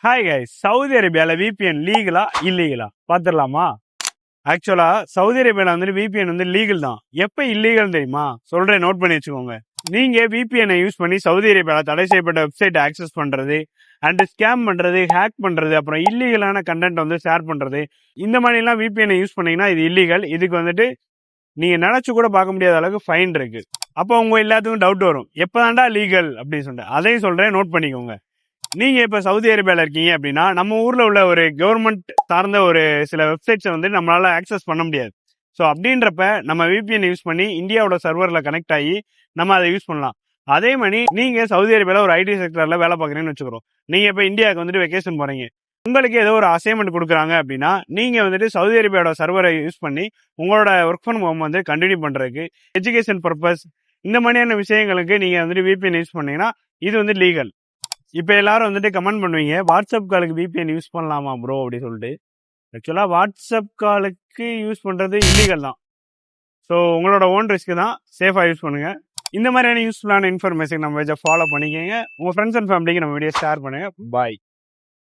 Hi guys, Saudi அரேபியாவில் VPN லீகலா இல்லீகலா பார்த்துடலாமா? ஆக்சுவலா சவுதி அரேபியாவில் வந்துட்டு விபிஎன் வந்து லீகல் தான். எப்போ இல்லீகல் தெரியுமா? சொல்றேன், நோட் பண்ணி வச்சுக்கோங்க. நீங்க விபிஎனை யூஸ் பண்ணி சவுதி அரேபியாவில் தடை செய்யப்பட்ட வெப்சைட் ஆக்சஸ் பண்றது அண்ட் ஸ்கேம் பண்றது, ஹேக் பண்றது, அப்புறம் இல்லீகலான கண்டென்ட் வந்து ஷேர் பண்றது, இந்த மாதிரிலாம் விபிஎனை யூஸ் பண்ணீங்கன்னா இது இல்லீகல். இதுக்கு வந்துட்டு நீங்க நினைச்சு கூட பார்க்க முடியாத அளவுக்கு ஃபைன் இருக்கு. அப்போ உங்க எல்லாத்துக்கும் டவுட் வரும், எப்பதான்டா லீகல் அப்படின்னு சொல்லிட்டு. அதையும் சொல்றேன், நோட் பண்ணிக்கோங்க. நீங்க இப்ப சவுதி அரேபியால இருக்கீங்க அப்படின்னா, நம்ம ஊர்ல உள்ள ஒரு கவர்மெண்ட் சார்ந்த ஒரு சில வெப்சைட்ஸை வந்து நம்மளால ஆக்சஸ் பண்ண முடியாது. ஸோ அப்படின்றப்ப நம்ம விபிஎன் யூஸ் பண்ணி இந்தியாவோட சர்வர்ல கனெக்ட் ஆகி நம்ம அதை யூஸ் பண்ணலாம். அதே மாதிரி நீங்க சவுதி அரேபியால ஒரு ஐடி செக்டர்ல வேலை பார்க்குறீங்கன்னு வச்சுக்கிறோம். நீங்க இப்ப இந்தியாவுக்கு வந்துட்டு வெக்கேஷன் போறீங்க, உங்களுக்கு ஏதோ ஒரு அசைன்மெண்ட் கொடுக்குறாங்க அப்படின்னா, நீங்க வந்துட்டு சவுதி அரேபியாவோட சர்வரை யூஸ் பண்ணி உங்களோட ஒர்க் ஃப்ரம் ஹோம் வந்து கண்டினியூ பண்றதுக்கு, எஜுகேஷன் பர்பஸ், இந்த மாதிரியான விஷயங்களுக்கு நீங்க வந்துட்டு விபிஎன் யூஸ் பண்ணீங்கன்னா இது வந்து லீகல். இப்போ எல்லாரும் வந்துட்டு கமெண்ட் பண்ணுவீங்க, வாட்ஸ்அப் காலுக்கு விபிஎன் யூஸ் பண்ணலாமா ப்ரோ அப்படி சொல்லிட்டு. ஆக்சுவலாக வாட்ஸ்அப் காலுக்கு யூஸ் பண்ணுறது இல்லீகல் தான். ஸோ உங்களோட ஓன் ரிஸ்க்கு தான், சேஃபாக யூஸ் பண்ணுங்கள். இந்த மாதிரியான யூஸ்ஃபுல்லான இன்ஃபர்மேஷன் நம்ம ஃபாலோ பண்ணிக்கோங்க. உங்கள் ஃப்ரெண்ட்ஸ் அண்ட் ஃபேமிலிக்கு நம்ம வீடியோ ஷேர் பண்ணுங்கள். பாய்.